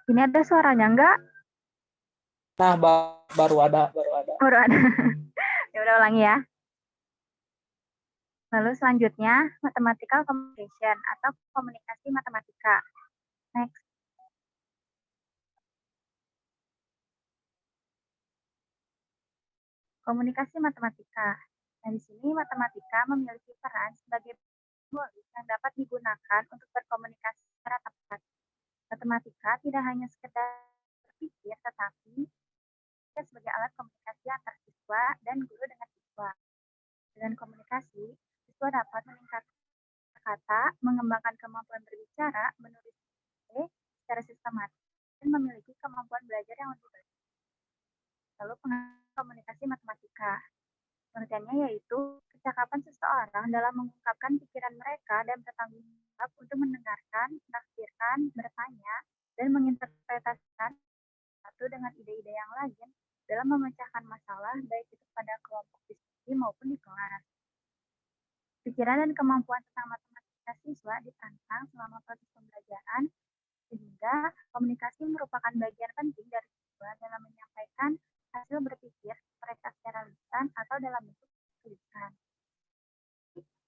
Ini ada suaranya enggak? Nah, baru ada. Baru ada. Ya udah ulangi ya. Lalu selanjutnya, mathematical communication atau komunikasi matematika. Next. Komunikasi matematika. Nah, di sini matematika memiliki peran sebagai simbol yang dapat digunakan untuk berkomunikasi secara tepat. Matematika tidak hanya sekedar berpikir, tetapi sebagai alat komunikasi antar siswa dan guru dengan siswa. Dengan komunikasi, siswa dapat meningkatkan kata, mengembangkan kemampuan berbicara, menulis secara sistematis, dan memiliki kemampuan belajar yang lebih baik. Lalu komunikasi matematika. Pengertiannya yaitu kecakapan seseorang dalam mengungkapkan pikiran mereka dan bertanggung jawab untuk mendengarkan, menafsirkan, bertanya, dan menginterpretasikan satu dengan ide-ide yang lain dalam memecahkan masalah baik itu pada kelompok diskusi maupun di kelas. Pikiran dan kemampuan tentang matematika siswa ditantang selama proses pembelajaran, sehingga komunikasi merupakan bagian penting dari siswa dalam menyampaikan hasil berpikir mereka secara lisan atau dalam bentuk tulisan.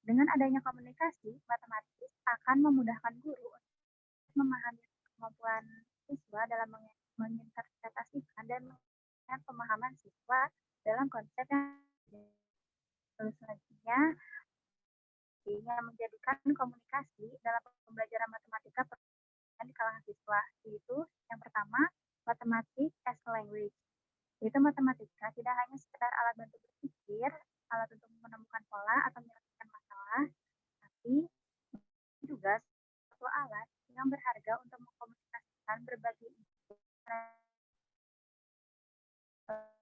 Dengan adanya komunikasi, matematis akan memudahkan guru untuk memahami kemampuan siswa dalam menginterpretasikan dan mengingat pemahaman siswa dalam konsep yang selanjutnya yang menjadikan komunikasi dalam pembelajaran matematika di kalangan siswa, yaitu yang pertama, matematik as a language. Yaitu matematika tidak hanya sekedar alat bantu berpikir, alat untuk menemukan pola atau menyelesaikan masalah, tapi juga satu alat yang berharga untuk mengkomunikasikan berbagai ide.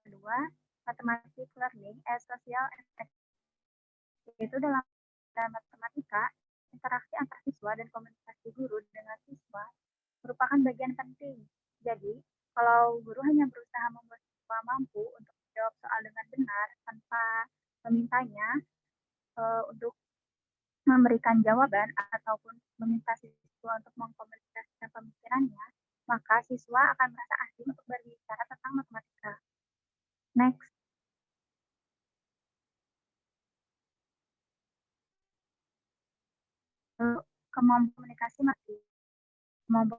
Kedua, matematik learning as social and yaitu dalam matematika, interaksi antar siswa dan komunikasi guru dengan siswa merupakan bagian penting. Jadi, kalau guru hanya berusaha membuat siswa mampu untuk menjawab soal dengan benar tanpa memintanya untuk memberikan jawaban ataupun meminta siswa untuk mengkomunikasikan pemikirannya, maka siswa akan merasa asing untuk berbicara tentang matematika. Next. Lalu, kemampuan komunikasi masih kemampuan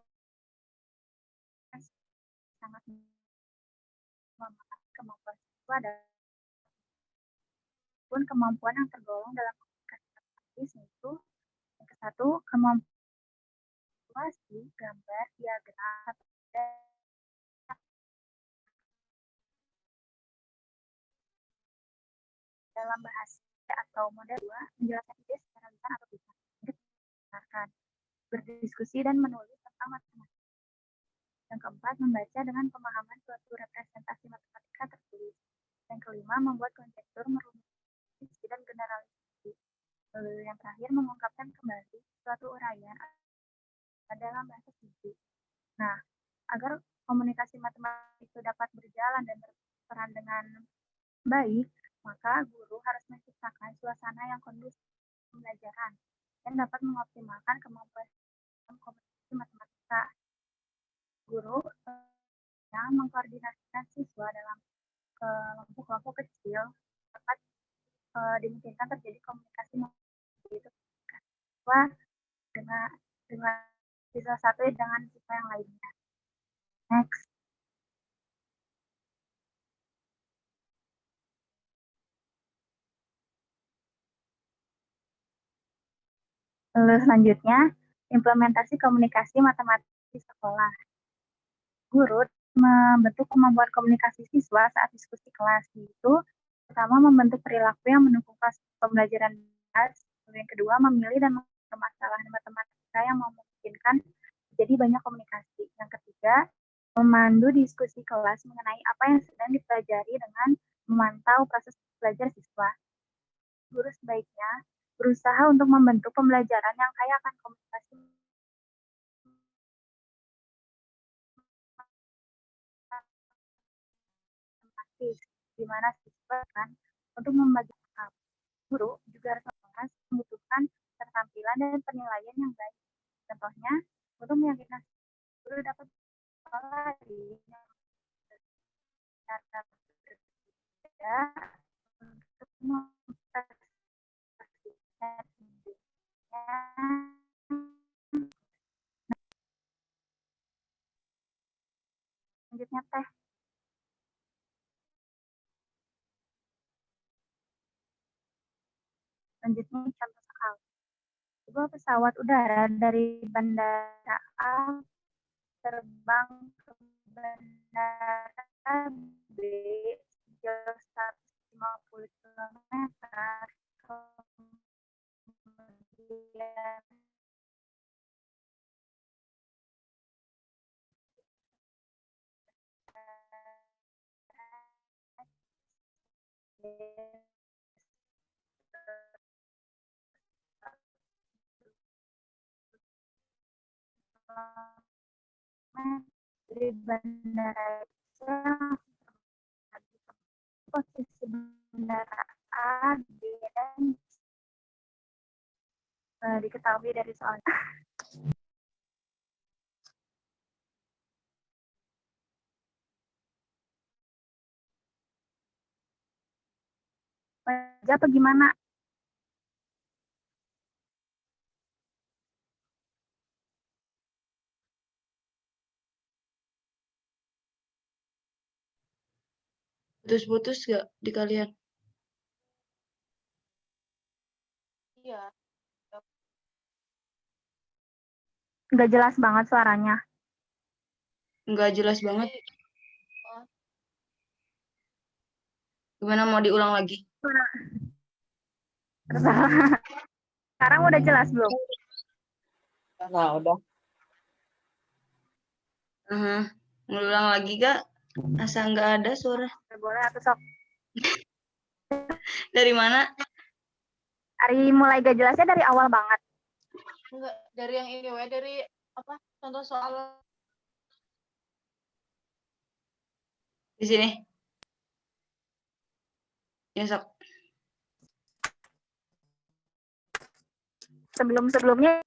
sangat memahami kemampuan siswa dan pun kemampuan yang tergolong dalam komunikasi matematis yaitu yang ke satu kemampuan situasi, gambar, diagram, dalam bahasa atau model 2 menjelaskan ide secara lisan atau tulisan. Dengarkan, berdiskusi dan menulis tentang matematika. Yang keempat, membaca dengan pemahaman suatu representasi matematika tertulis. Yang kelima, membuat konjektur, merumuskan dan generalisasi. Yang terakhir, mengungkapkan kembali suatu uraian dalam bahasa fisik. Nah, agar komunikasi matematika itu dapat berjalan dan berperan dengan baik, maka guru harus menciptakan suasana yang kondusif pembelajaran dan dapat mengoptimalkan kemampuan komunikasi matematika. Guru yang mengkoordinasikan siswa dalam kelompok-kelompok kecil dapat dimungkinkan terjadi komunikasi itu siswa dengan siswa satu dengan siswa yang lainnya. Next. Lalu selanjutnya, implementasi komunikasi matematika di sekolah. Guru membentuk kemampuan komunikasi siswa saat diskusi kelas, yaitu pertama membentuk perilaku yang mendukung pembelajaran kelas, yang kedua memilih dan permasalahan matematika yang memungkinkan jadi banyak komunikasi. Yang ketiga, memandu diskusi kelas mengenai apa yang sedang dipelajari dengan memantau proses belajar siswa. Guru sebaiknya berusaha untuk membentuk pembelajaran yang kaya akan komunikasi di mana siswa kan untuk membagi hal. Guru juga harus membutuhkan keterampilan dan penilaian yang baik. Contohnya, untuk meyakinkan guru dapat lain yang secara berbeda untuk mempresentasikan idenya. Selanjutnya teh. Selanjutnya contoh soal. Sebuah pesawat udara dari bandara A terbang ke bandara B sejauh 150 km, kemudian dari bandara C posisi bandara A, B, dan diketahui dari soalnya. Apa gimana? Putus-putus gak di kalian? Iya. Nggak jelas banget suaranya. Nggak jelas banget. Gimana mau diulang lagi? Sekarang udah jelas belum? Nah, udah. Ngulang lagi gak? Asa nggak ada suara. Boleh atau sok? Dari mana? Ari mulai gak jelasnya dari awal banget. Enggak, dari yang ini dari apa? Contoh soal Di sini. Ya, sok. Sebelum-sebelumnya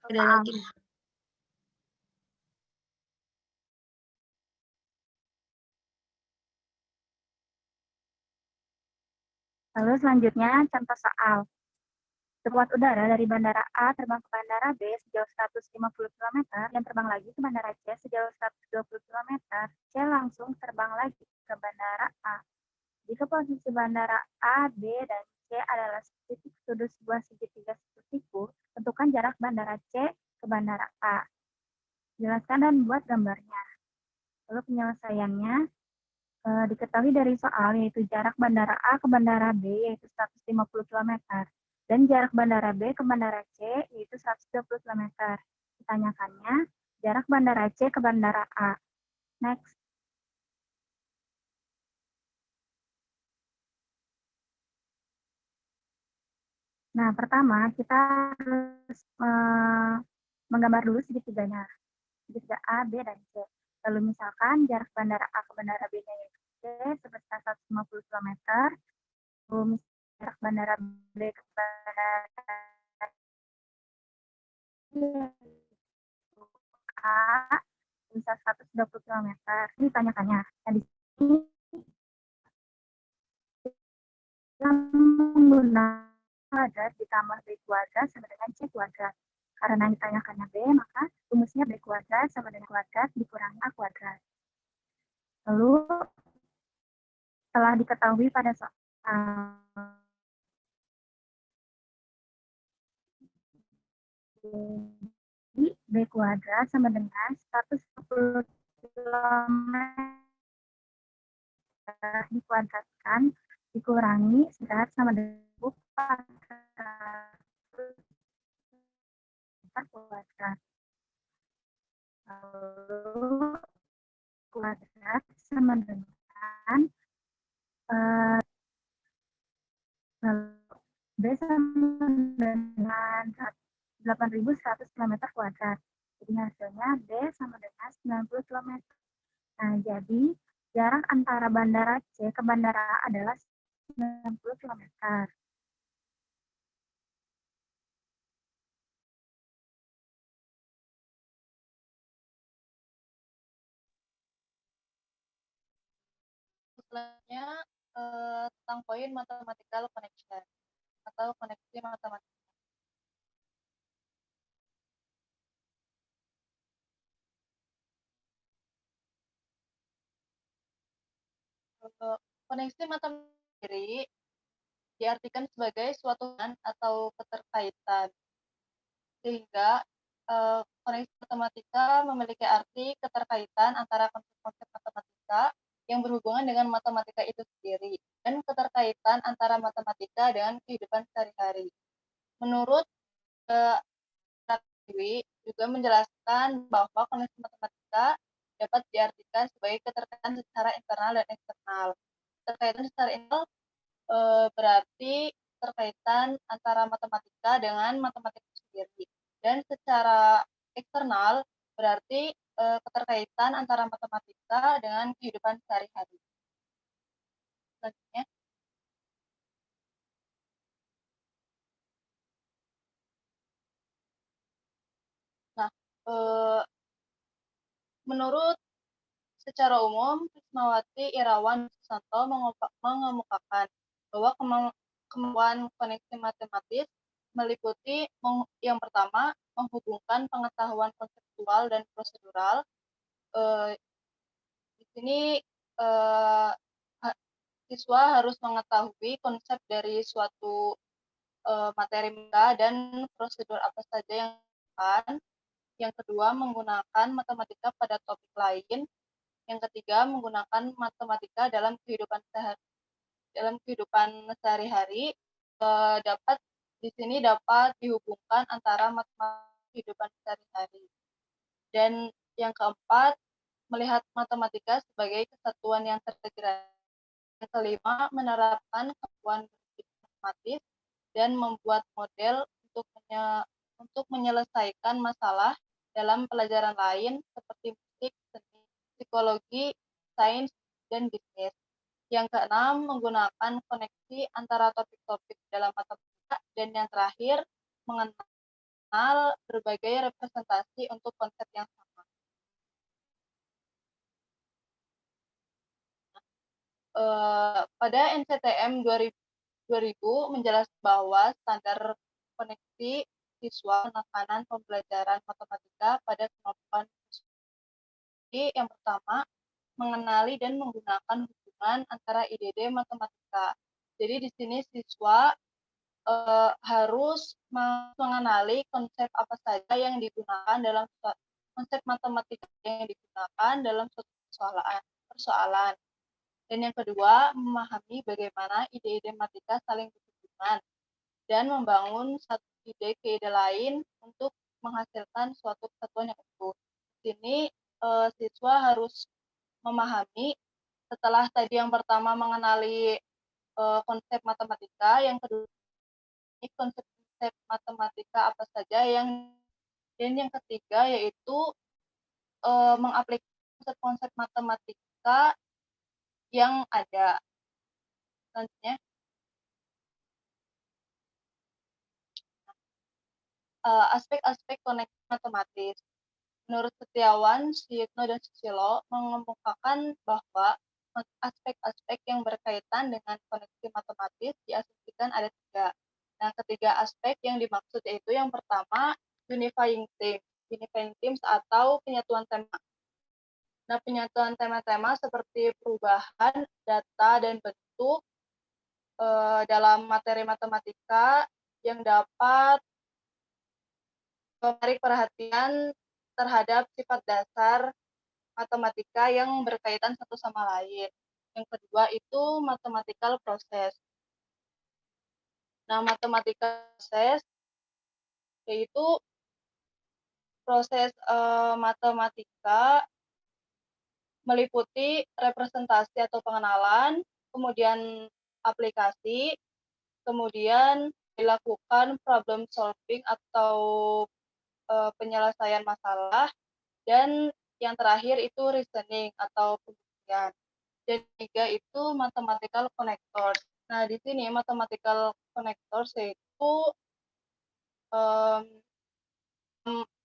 Ada lagi. Lalu selanjutnya contoh soal. Pesawat udara dari bandara A terbang ke bandara B sejauh 150 km dan terbang lagi ke bandara C sejauh 120 km. C langsung terbang lagi ke bandara A. Jika posisi bandara A, B, dan C adalah titik sudut sebuah segitiga siku, tentukan jarak bandara C ke bandara A. Jelaskan dan buat gambarnya. Lalu penyelesaiannya diketahui dari soal, yaitu jarak bandara A ke bandara B, yaitu 150 km. Dan jarak bandara B ke bandara C, yaitu 120 km. Ditanyakannya, jarak bandara C ke bandara A. Next. Nah, pertama kita harus menggambar dulu segitiganya. Segitiga A, B, dan C. Lalu misalkan jarak bandara A ke bandara B-nya yaitu C sebesar 150 km. Lalu jarak bandara B ke bandara A bisa 120 km. Ini ditanyakannya. Nah, di sini kita menggunakan kuadrat ditambah B kuadrat sama dengan C kuadrat. Karena ditanyakannya B, maka rumusnya B kuadrat sama dengan kuadrat dikurangi A kuadrat. Lalu, setelah diketahui pada soal B kuadrat sama dengan 110 km dikuadratkan dikurangi serat sama dengan kuadrat. Lalu kuadrat sama dengan B sama dengan 8.100 km kuadrat. Jadi hasilnya B sama dengan 90 km. Nah, jadi jarak antara bandara C ke bandara A adalah 90 km. Selanjutnya tentang poin mathematical connection atau koneksi matematika. Koneksi matematika sendiri diartikan sebagai suatu hubungan atau keterkaitan, sehingga koneksi matematika memiliki arti keterkaitan antara konsep-konsep matematika yang berhubungan dengan matematika itu sendiri dan keterkaitan antara matematika dengan kehidupan sehari-hari. Menurut Dewi juga menjelaskan bahwa koneksi matematika dapat diartikan sebagai keterkaitan secara internal dan eksternal. Keterkaitan secara internal berarti keterkaitan antara matematika dengan matematika sendiri. Dan secara eksternal berarti keterkaitan antara matematika dengan kehidupan sehari-hari. Selanjutnya, nah, menurut secara umum, Krismawati Irawan Susanto mengemukakan bahwa kemampuan koneksi matematis meliputi yang pertama, menghubungkan pengetahuan konseptual dan prosedural. Di sini siswa harus mengetahui konsep dari suatu materi dan prosedur apa saja yang dilakukan. Yang kedua, menggunakan matematika pada topik lain. Yang ketiga, menggunakan matematika dalam kehidupan sehari-hari. Dapat di sini dapat dihubungkan antara matematika kehidupan sehari-hari. Dan yang keempat, melihat matematika sebagai kesatuan yang terintegrasi. Yang kelima, menerapkan kemampuan berpikir matematis dan membuat model untuk menyelesaikan masalah dalam pelajaran lain seperti musik, seni, psikologi, sains, dan bisnis. Yang keenam, menggunakan koneksi antara topik-topik dalam matematika. Dan yang terakhir, mengenal berbagai representasi untuk konsep yang sama. Pada NCTM 2000 menjelaskan bahwa standar koneksi siswa penekanan pembelajaran matematika pada kemampuan siswa. Yang pertama, mengenali dan menggunakan hubungan antara IDD matematika. Jadi di sini siswa harus mengenali konsep apa saja yang digunakan dalam konsep matematika yang digunakan dalam suatu persoalan. Dan yang kedua, memahami bagaimana ide-ide matematika saling berhubungan dan membangun satu ide ke ide lain untuk menghasilkan suatu kesatuan yang utuh. Di sini siswa harus memahami setelah tadi yang pertama mengenali konsep matematika, yang kedua konsep matematika apa saja dan yang ketiga yaitu mengaplikasikan konsep matematika yang ada. Selanjutnya, aspek-aspek koneksi matematis. Menurut Setiawan, Suyitno, dan Susilo mengemukakan bahwa aspek-aspek yang berkaitan dengan koneksi matematis diasumsikan ada tiga. Nah, ketiga aspek yang dimaksud yaitu yang pertama, unifying themes atau penyatuan tema. Nah, penyatuan tema-tema seperti perubahan, data, dan bentuk dalam materi matematika yang dapat menarik perhatian terhadap sifat dasar matematika yang berkaitan satu sama lain. Yang kedua itu mathematical process. Nah, mathematical process yaitu proses matematika meliputi representasi atau pengenalan, kemudian aplikasi, kemudian dilakukan problem solving atau penyelesaian masalah, dan yang terakhir itu reasoning atau pembuktian. Dan tiga itu mathematical connectors. Nah, di sini mathematical connectors yaitu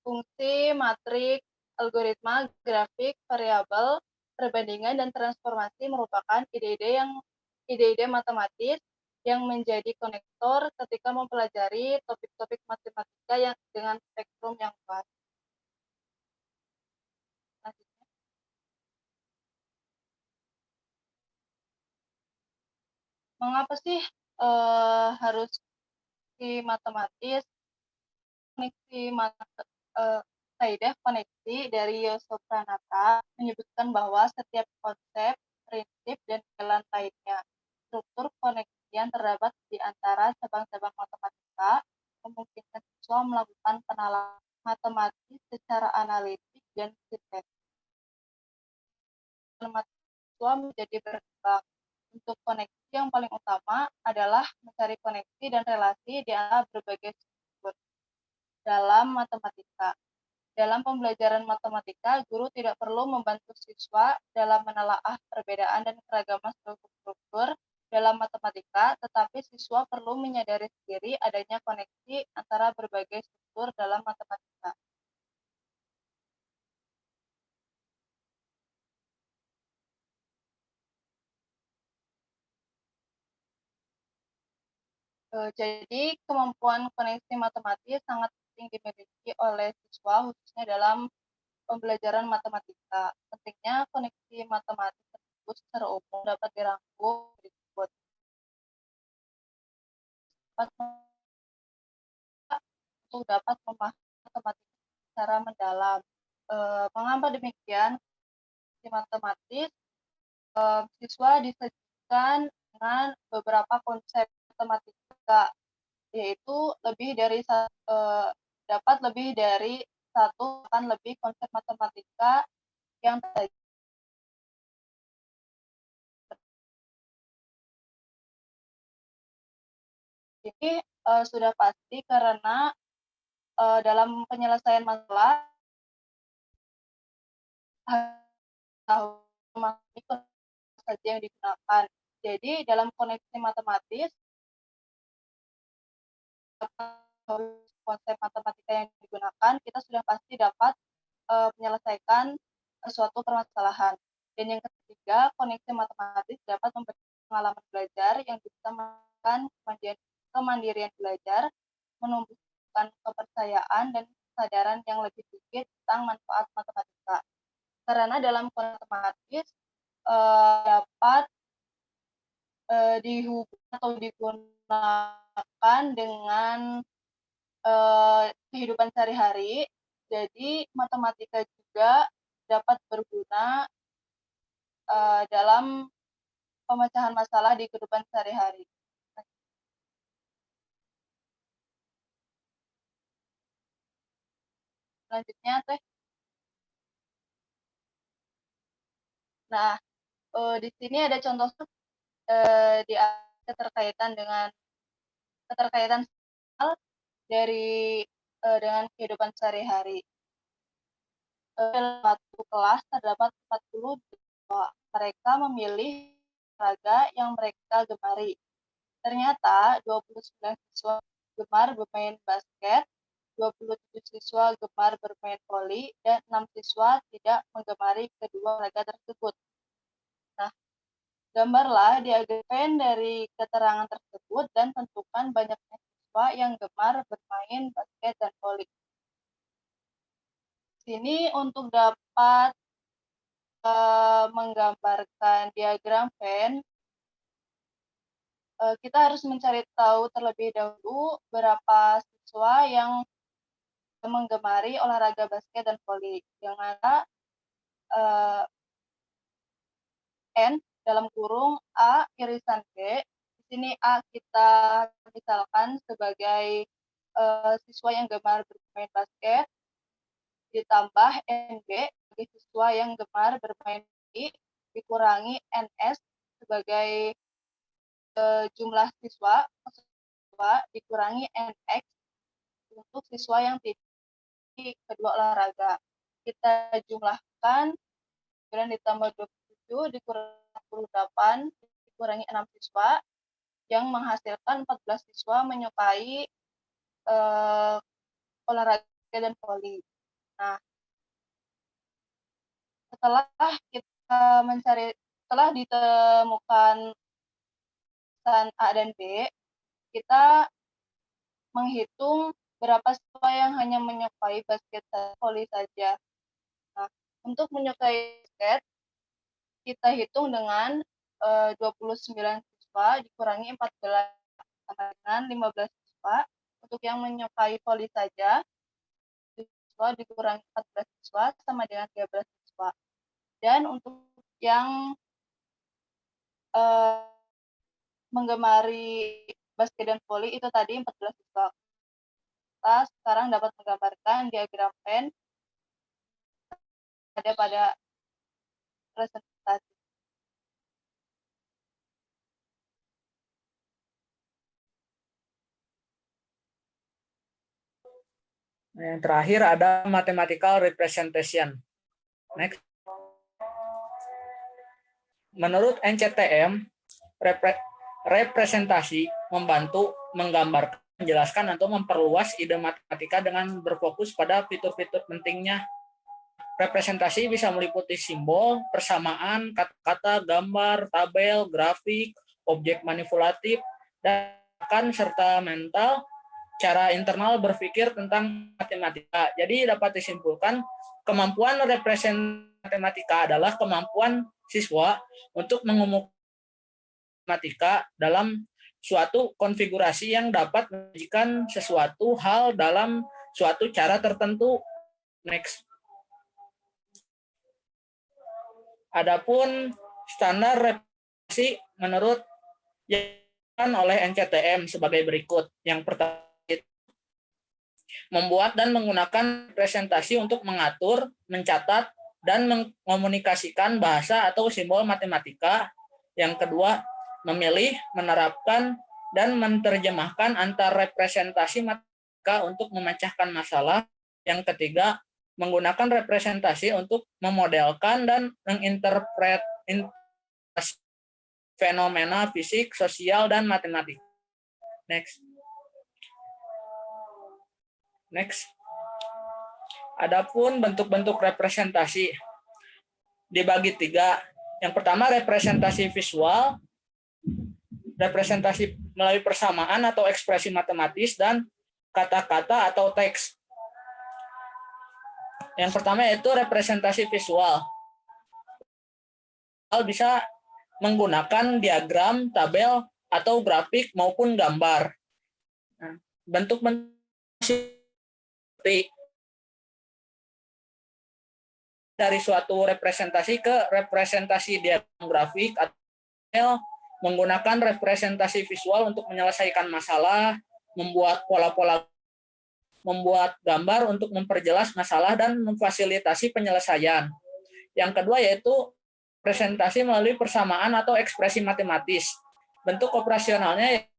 fungsi, matrik, algoritma, grafik, variabel, perbandingan dan transformasi merupakan ide-ide matematis yang menjadi konektor ketika mempelajari topik-topik matematika yang dengan spektrum yang luas. Selanjutnya, mengapa sih harus di matematis? Kaidah koneksi dari Yusuf Pranata menyebutkan bahwa setiap konsep, prinsip, dan jalan lainnya struktur koneksi yang terdapat di antara cabang-cabang matematika memungkinkan siswa melakukan penalaran matematis secara analitik dan sintetis. Siswa menjadi berkembang. Untuk koneksi yang paling utama adalah mencari koneksi dan relasi di antara berbagai struktur dalam matematika. Dalam pembelajaran matematika, guru tidak perlu membantu siswa dalam menelaah perbedaan dan keragaman struktur dalam matematika, tetapi siswa perlu menyadari sendiri adanya koneksi antara berbagai struktur dalam matematika. Jadi, kemampuan koneksi matematis sangat penting dimiliki oleh siswa, khususnya dalam pembelajaran matematika. Pentingnya koneksi matematis tersebut secara umum dapat dirangkum berikut. Untuk dapat memahami matematika secara mendalam. Mengapa demikian? Di matematis, siswa disajikan dengan beberapa konsep matematika, yaitu dapat lebih dari satu bahkan lebih konsep matematika yang tersaji. Ini sudah pasti karena dalam penyelesaian masalah saja yang digunakan. Jadi dalam koneksi matematis konsep matematika yang digunakan, kita sudah pasti dapat menyelesaikan suatu permasalahan. Dan yang ketiga, koneksi matematis dapat memberikan pengalaman belajar yang bisa mengembangkan kemandirian belajar, menumbuhkan kepercayaan dan kesadaran yang lebih tinggi tentang manfaat matematika. Karena dalam koneksi matematis dapat dihubungkan atau digunakan dengan kehidupan sehari-hari. Jadi matematika juga dapat berguna dalam pemecahan masalah di kehidupan sehari-hari. Selanjutnya, Teh. Nah, di sini ada contoh di keterkaitan dari dengan kehidupan sehari-hari. Dalam satu kelas terdapat 40 siswa. Mereka memilih olahraga yang mereka gemari. Ternyata 29 siswa gemar bermain basket, 27 siswa gemar bermain voli, dan 6 siswa tidak menggemari kedua olahraga tersebut. Nah, gambarlah diagram dari keterangan tersebut dan tentukan banyaknya siswa yang gemar bermain basket dan voli. Sini untuk dapat menggambarkan diagram Venn, kita harus mencari tahu terlebih dahulu berapa siswa yang menggemari olahraga basket dan voli. Yang mana N dalam kurung A irisan B. Di sini A kita misalkan sebagai siswa yang gemar bermain basket, ditambah NB sebagai siswa yang gemar bermain voli, dikurangi NS sebagai jumlah siswa dikurangi NX untuk siswa yang tidak di kedua olahraga. Kita jumlahkan, kemudian ditambah 27 dikurangi 48 dikurangi 6 siswa yang menghasilkan 14 siswa menyukai olahraga dan voli. Nah, setelah kita setelah ditemukan pesan A dan B, kita menghitung berapa siswa yang hanya menyukai basket voli saja. Nah, untuk menyukai basket, kita hitung dengan 29 siswa dikurangi 14 sama dengan 15 siswa. Untuk yang menyukai voli saja, siswa dikurangi 14 siswa sama dengan 13 siswa. Dan untuk yang menggemari basket dan voli itu tadi 14 siswa. Kita sekarang dapat menggambarkan diagram Venn ada pada presentasi. Yang terakhir ada mathematical representation. Next. Menurut NCTM, representasi membantu menggambarkan, menjelaskan, atau memperluas ide matematika dengan berfokus pada fitur-fitur pentingnya. Representasi bisa meliputi simbol, persamaan, kata-kata, gambar, tabel, grafik, objek manipulatif, dan serta mental, cara internal berpikir tentang matematika. Jadi dapat disimpulkan, kemampuan representasi matematika adalah kemampuan siswa untuk mengumumkan matematika dalam suatu konfigurasi yang dapat menyajikan sesuatu hal dalam suatu cara tertentu. Next. Adapun standar representasi menurut yang oleh NCTM sebagai berikut. Yang pertama, membuat dan menggunakan representasi untuk mengatur, mencatat, dan mengkomunikasikan bahasa atau simbol matematika. Yang kedua, memilih, menerapkan, dan menerjemahkan antar representasi matematika untuk memecahkan masalah. Yang ketiga, menggunakan representasi untuk memodelkan dan menginterpretasi fenomena fisik, sosial, dan matematika. Next. Adapun bentuk-bentuk representasi dibagi 3. Yang pertama, representasi visual, representasi melalui persamaan atau ekspresi matematis, dan kata-kata atau teks. Yang pertama yaitu representasi visual. Bisa menggunakan diagram, tabel, atau grafik maupun gambar. Bentuk-bentuk dari suatu representasi ke representasi diagram, grafik, atau menggunakan representasi visual untuk menyelesaikan masalah, membuat pola-pola, membuat gambar untuk memperjelas masalah dan memfasilitasi penyelesaian. Yang kedua yaitu representasi melalui persamaan atau ekspresi matematis. Bentuk operasionalnya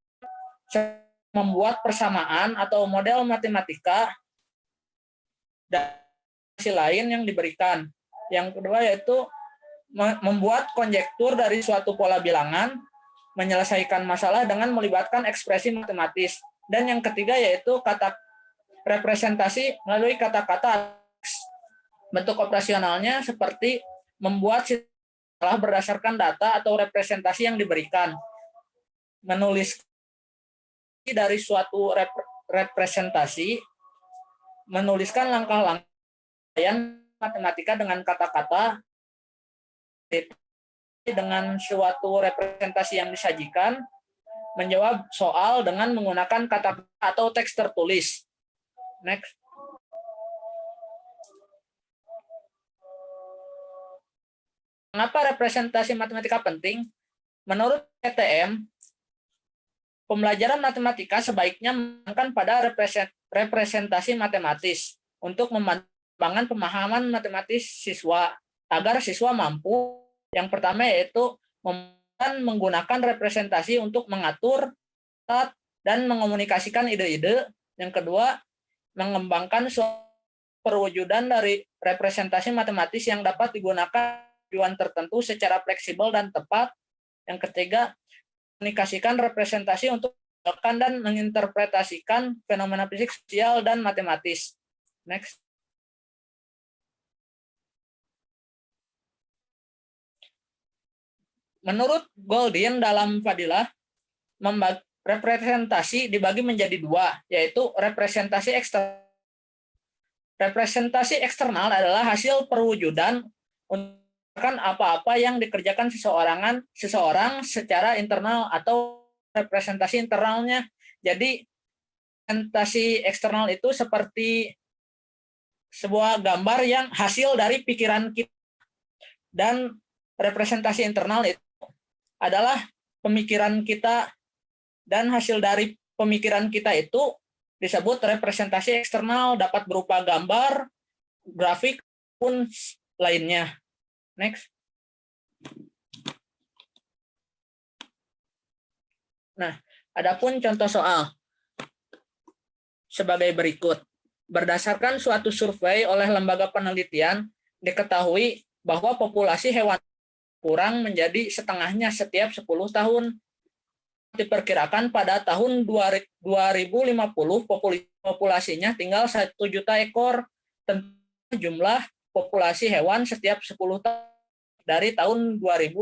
membuat persamaan atau model matematika dan hasil lain yang diberikan. Yang kedua yaitu membuat konjektur dari suatu pola bilangan, menyelesaikan masalah dengan melibatkan ekspresi matematis. Dan yang ketiga yaitu kata representasi melalui kata-kata. Bentuk operasionalnya seperti membuat masalah berdasarkan data atau representasi yang diberikan, menulis dari suatu representasi, menuliskan langkah-langkah matematika dengan kata-kata dengan suatu representasi yang disajikan, menjawab soal dengan menggunakan kata atau teks tertulis. Next. Mengapa representasi matematika penting? Menurut PTM, pembelajaran matematika sebaiknya menggunakan pada representasi matematis untuk membangun pemahaman matematis siswa agar siswa mampu. Yang pertama yaitu menggunakan representasi untuk mengatur dan mengomunikasikan ide-ide. Yang kedua, mengembangkan perwujudan dari representasi matematis yang dapat digunakan tujuan tertentu secara fleksibel dan tepat. Yang ketiga, komunikasikan representasi untuk menggunakan dan menginterpretasikan fenomena fisik, sosial, dan matematis. Next. menurut Goldin dalam Fadilah, representasi dibagi menjadi dua, yaitu representasi eksternal. Representasi eksternal adalah hasil perwujudan untuk apa-apa yang dikerjakan seseorang secara internal atau representasi internalnya. Jadi representasi eksternal itu seperti sebuah gambar yang hasil dari pikiran kita, dan representasi internal itu adalah pemikiran kita, dan hasil dari pemikiran kita itu disebut representasi eksternal, dapat berupa gambar, grafik, pun lainnya. Next. Nah, adapun contoh soal sebagai berikut. Berdasarkan suatu survei oleh lembaga penelitian, diketahui bahwa populasi hewan kurang menjadi setengahnya setiap 10 tahun. Diperkirakan pada tahun 2050 populasinya tinggal 1 juta ekor. Tentu jumlah populasi hewan setiap 10 tahun dari tahun 2000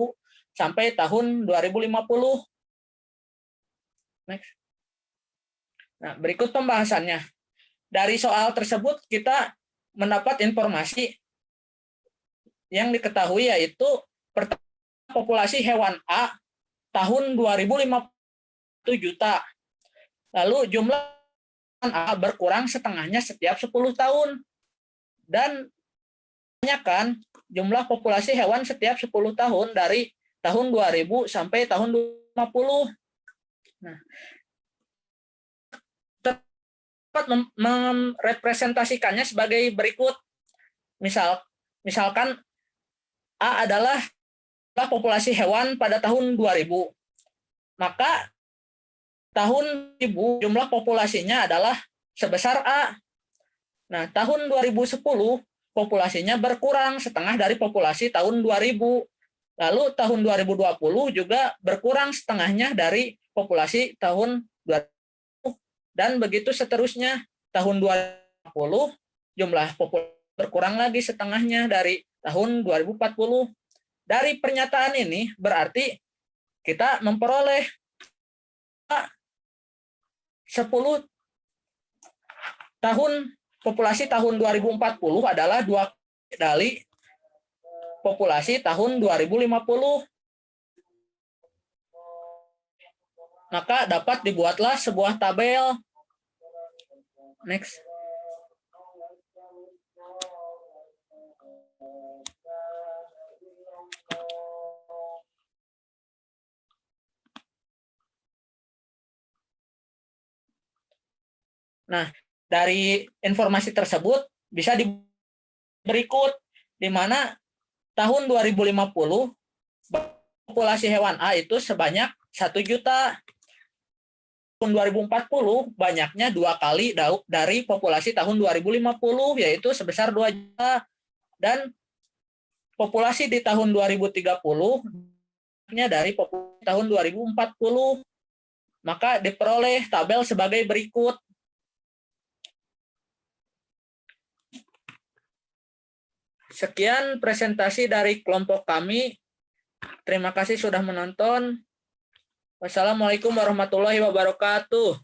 sampai tahun 2050. Next. Nah, berikut pembahasannya. Dari soal tersebut kita mendapat informasi yang diketahui, yaitu pertama, populasi hewan A tahun 2050 juta. Lalu jumlah A berkurang setengahnya setiap 10 tahun. Dan kan jumlah populasi hewan setiap 10 tahun dari tahun 2000 sampai tahun 2050. Nah, dapat merepresentasikannya sebagai berikut. Misalkan A adalah populasi hewan pada tahun 2000. Maka tahun 2000 jumlah populasinya adalah sebesar A. Nah, tahun 2010 populasinya berkurang setengah dari populasi tahun 2000. Lalu tahun 2020 juga berkurang setengahnya dari populasi tahun 2000. Dan begitu seterusnya. Tahun 2040 jumlah populasi berkurang lagi setengahnya dari tahun 2040. Dari pernyataan ini berarti kita memperoleh 10 tahun populasi tahun 2040 adalah 2 kali populasi tahun 2050. Maka dapat dibuatlah sebuah tabel. Next. Nah, dari informasi tersebut bisa berikut, di mana tahun 2050 populasi hewan A itu sebanyak 1 juta. Tahun 2040 banyaknya 2 kali dari populasi tahun 2050, yaitu sebesar 2 juta. Dan populasi di tahun 2030 dari populasi tahun 2040. Maka diperoleh tabel sebagai berikut. Sekian presentasi dari kelompok kami. Terima kasih sudah menonton. Wassalamualaikum warahmatullahi wabarakatuh.